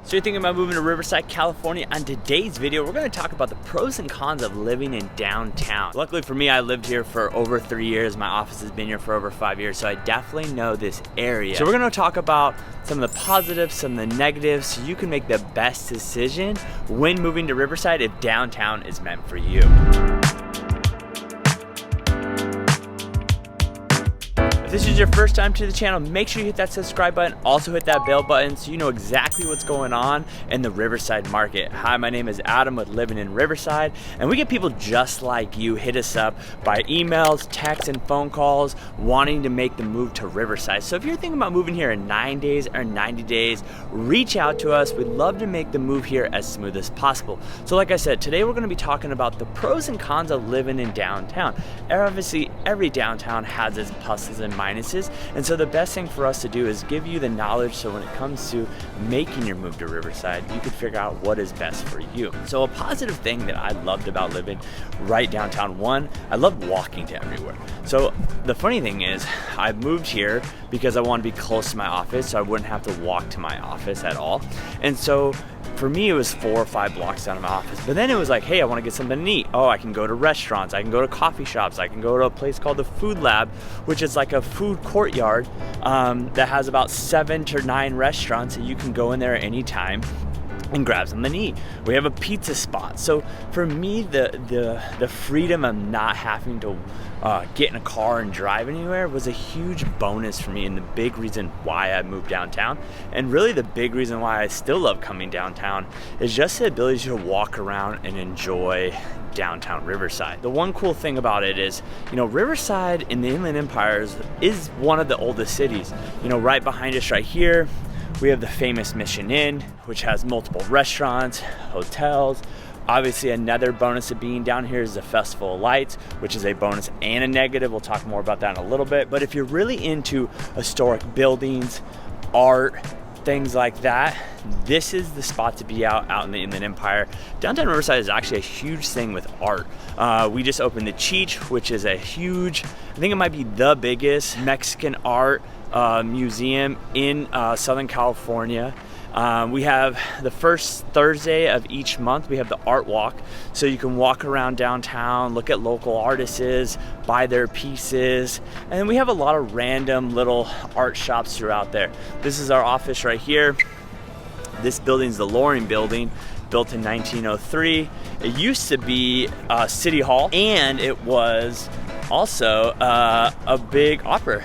So you're thinking about moving to Riverside, California. On today's video, we're gonna talk about the pros and cons of living in downtown. Luckily for me, I lived here for over 3 years. My office has been here for over 5 years, so I definitely know this area. So we're gonna talk about some of the positives, some of the negatives, so you can make the best decision when moving to Riverside if downtown is meant for you. If this is your first time to the channel, make sure you hit that subscribe button. Also hit that bell button so you know exactly what's going on in the Riverside market. Hi, my name is Adam with Living in Riverside, and we get people just like you hit us up by emails, texts, and phone calls wanting to make the move to Riverside. So if you're thinking about moving here in 9 days or 90 days, reach out to us. We'd love to make the move here as smooth as possible. So like I said, today we're gonna be talking about the pros and cons of living in downtown. Obviously, every downtown has its pluses and minuses, and so the best thing for us to do is give you the knowledge so when it comes to making your move to Riverside, you can figure out what is best for you. So a positive thing that I loved about living right downtown, one, I loved walking to everywhere. So the funny thing is, I moved here because I want to be close to my office so I wouldn't have to walk to my office at all. And so for me, it was 4 or 5 blocks down to my office. But then it was like, hey, I want to get something to eat. Oh, I can go to restaurants. I can go to coffee shops. I can go to a place called the Food Lab, which is like a food courtyard that has about 7 to 9 restaurants that you can go in there at any time and grab something to eat. We have a pizza spot. So for me, the freedom of not having to get in a car and drive anywhere was a huge bonus for me, and the big reason why I moved downtown. And really the big reason why I still love coming downtown is just the ability to walk around and enjoy downtown Riverside. The one cool thing about it is, you know, Riverside in the Inland Empire is one of the oldest cities. You know, right behind us right here, we have the famous Mission Inn, which has multiple restaurants, hotels. Obviously, another bonus of being down here is the Festival of Lights, which is a bonus and a negative. We'll talk more about that in a little bit. But if you're really into historic buildings, art, things like that, this is the spot to be out in the Inland Empire. Downtown Riverside is actually a huge thing with art. We just opened the Cheech, which is a huge, I think it might be the biggest Mexican art museum in Southern California. We have the first Thursday of each month, we have the art walk. So you can walk around downtown, look at local artists, buy their pieces. And then we have a lot of random little art shops throughout there. This is our office right here. This building is the Loring Building, built in 1903. It used to be City Hall, and it was also a big opera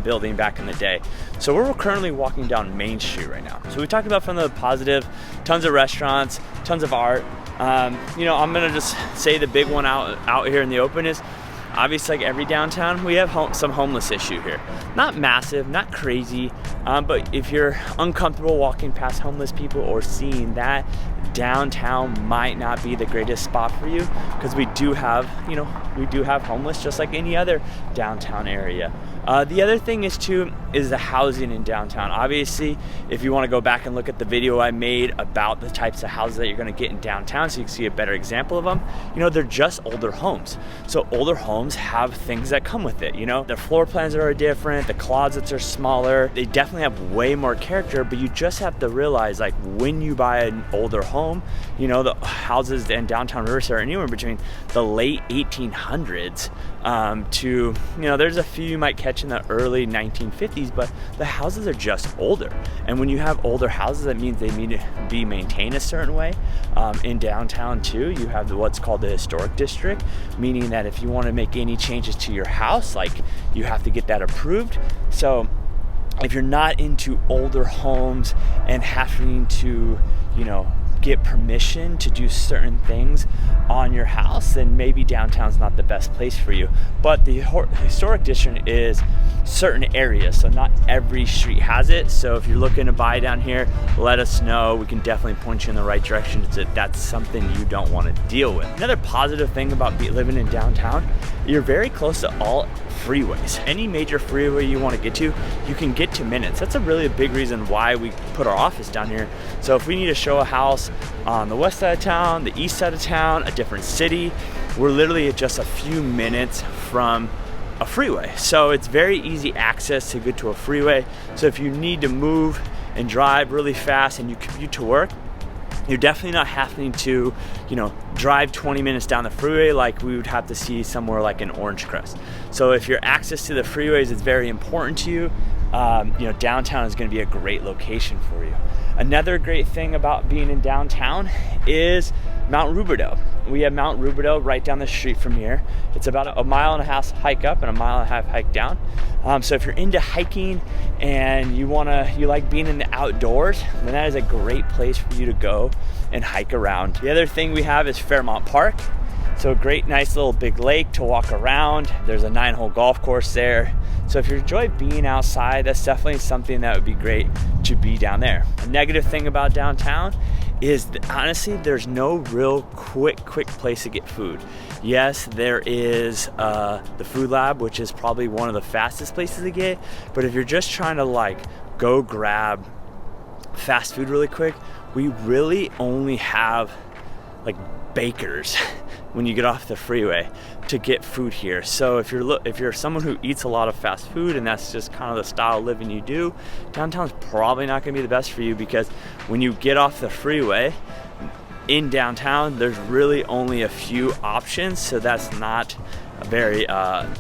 building back in the day. So we're currently walking down Main Street right now. So we talked about from the positive, tons of restaurants, tons of art. You know, I'm gonna just say the big one out here in the open is, obviously like every downtown, we have some homeless issue here. Not massive, not crazy, but if you're uncomfortable walking past homeless people or seeing that, downtown might not be the greatest spot for you, because we do have homeless just like any other downtown area. The other thing is the housing in downtown. Obviously, if you want to go back and look at the video I made about the types of houses that you're going to get in downtown so you can see a better example of them, you know, they're just older homes. So older homes have things that come with it, you know. Their floor plans are different, the closets are smaller, they definitely have way more character, but you just have to realize, like, when you buy an older home, you know, the houses in downtown Riverside are anywhere between the late 1800s to, you know, there's a few you might catch in the early 1950s, but the houses are just older. And when you have older houses, that means they need to be maintained a certain way. In downtown too, you have what's called the historic district, meaning that if you want to make any changes to your house, like, you have to get that approved. So if you're not into older homes and having to, you know, get permission to do certain things on your house, then maybe downtown's not the best place for you. But the historic district is certain areas, so not every street has it. So if you're looking to buy down here, let us know. We can definitely point you in the right direction if that's something you don't want to deal with. Another positive thing about living in downtown, you're very close to all freeways. Any major freeway you want to get to, you can get to minutes. That's a really big reason why we put our office down here. So if we need to show a house on the west side of town, the east side of town, a different city, we're literally just a few minutes from a freeway. So it's very easy access to get to a freeway. So if you need to move and drive really fast and you commute to work, you're definitely not having to, drive 20 minutes down the freeway like we would have to see somewhere like in Orange Crest. So if your access to the freeways is very important to you, downtown is going to be a great location for you. Another great thing about being in downtown is Mount Rubidoux. We have Mount Rubidoux right down the street from here. It's about a 1.5 mile hike up and a 1.5 mile hike down. So if you're into hiking and you like being in the outdoors, then that is a great place for you to go and hike around. The other thing we have is Fairmont Park. So a great, nice little big lake to walk around. There's a 9-hole golf course there. So if you enjoy being outside, that's definitely something that would be great to be down there. A negative thing about downtown is that, honestly, there's no real quick place to get food. Yes, there is the food lab, which is probably one of the fastest places to get. But if you're just trying to go grab fast food really quick, we really only have bakers when you get off the freeway to get food here. So if you're someone who eats a lot of fast food and that's just kind of the style of living you do, downtown's probably not going to be the best for you, because when you get off the freeway in downtown, there's really only a few options. So that's not very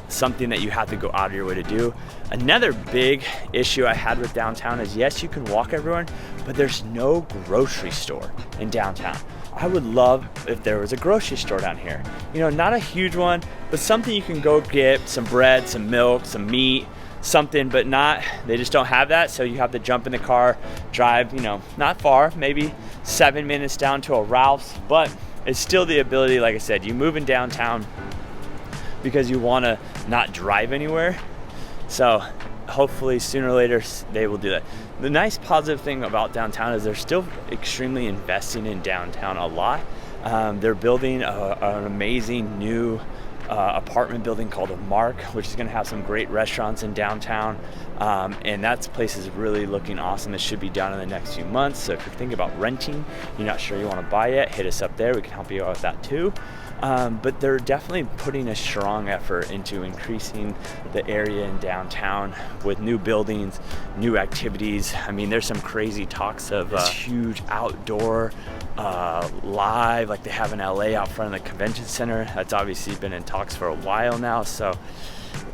something that you have to go out of your way to do. Another big issue I had with downtown is, yes, you can walk everywhere, but there's no grocery store in downtown. I would love if there was a grocery store down here. Not a huge one, but something you can go get some bread, some milk, some meat, something, but they just don't have that. So you have to jump in the car, drive, not far, maybe 7 minutes down to a Ralph's, but it's still the ability, like I said, you move in downtown because you want to not drive anywhere. So hopefully sooner or later they will do that. The nice positive thing about downtown is they're still extremely investing in downtown a lot. They're building an amazing new apartment building called the Mark, which is going to have some great restaurants in downtown, and that place is really looking awesome. It should be done in the next few months. So if you're thinking about renting, you're not sure you want to buy it, hit us up there. We can help you out with that too. But they're definitely putting a strong effort into increasing the area in downtown with new buildings, new activities. I mean, there's some crazy talks of huge outdoor live, like they have in LA out front of the convention center. That's obviously been in talks for a while now, so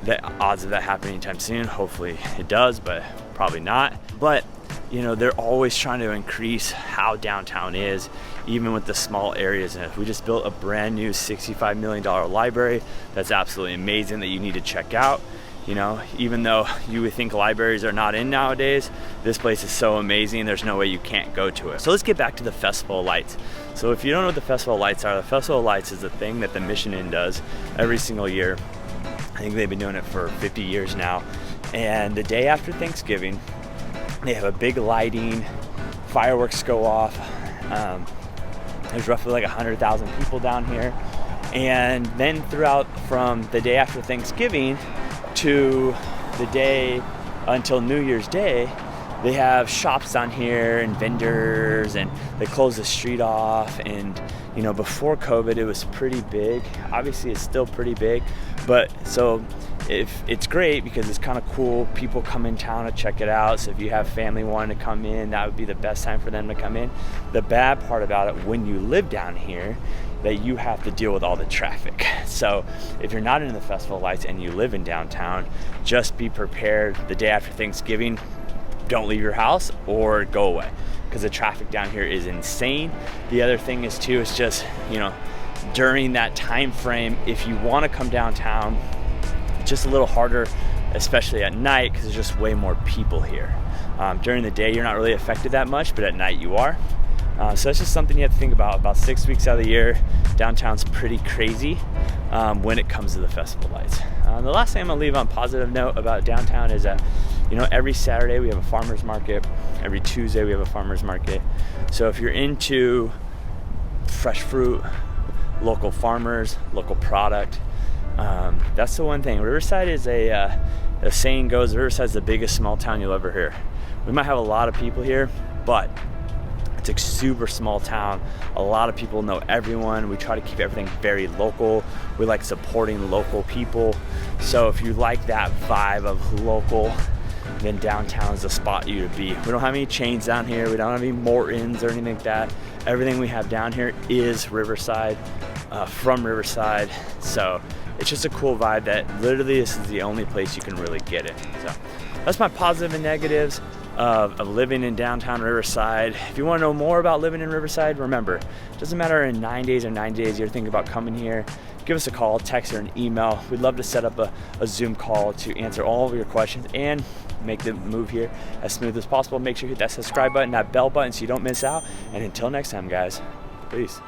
the odds of that happening anytime soon, hopefully it does, but probably not. But they're always trying to increase how downtown is, even with the small areas. And we just built a brand new $65 million library that's absolutely amazing that you need to check out. Even though you would think libraries are not in nowadays, this place is so amazing, there's no way you can't go to it. So let's get back to the Festival of Lights. So if you don't know what the Festival of Lights are, the Festival of Lights is a thing that the Mission Inn does every single year. I think they've been doing it for 50 years now. And the day after Thanksgiving, they have a big lighting, fireworks go off. There's roughly 100,000 people down here. And then throughout from the day after Thanksgiving to the day until New Year's Day, they have shops down here and vendors, and they close the street off. And before COVID, it was pretty big. Obviously, it's still pretty big, but so if it's great because it's kind of cool. People come in town to check it out. So if you have family wanting to come in, that would be the best time for them to come in. The bad part about it, when you live down here, that you have to deal with all the traffic. So if you're not in the Festival of Lights and you live in downtown, just be prepared the day after Thanksgiving. Don't leave your house or go away, because the traffic down here is insane. The other thing is too, is just, during that time frame, if you want to come downtown, it's just a little harder, especially at night, because there's just way more people here. During the day, you're not really affected that much, but at night you are. So that's just something you have to think about. About 6 weeks out of the year, downtown's pretty crazy when it comes to the Festival Lights. The last thing I'm gonna leave on a positive note about downtown is that, every Saturday we have a farmer's market. Every Tuesday we have a farmer's market. So if you're into fresh fruit, local farmers, local product, that's the one thing. Riverside is a saying goes, Riverside's the biggest small town you'll ever hear. We might have a lot of people here, but it's a super small town. A lot of people know everyone. We try to keep everything very local. We like supporting local people. So if you like that vibe of local, then downtown is the spot you to be. We don't have any chains down here. We don't have any Mortons or anything like that. Everything we have down here is Riverside, from Riverside. So it's just a cool vibe that literally this is the only place you can really get it. So that's my positive and negatives of living in downtown Riverside. If you want to know more about living in Riverside, remember, it doesn't matter in 9 days or 90 days you're thinking about coming here, give us a call, text, or an email. We'd love to set up a Zoom call to answer all of your questions and make the move here as smooth as possible. Make sure you hit that subscribe button, that bell button, so you don't miss out. And until next time, guys, peace.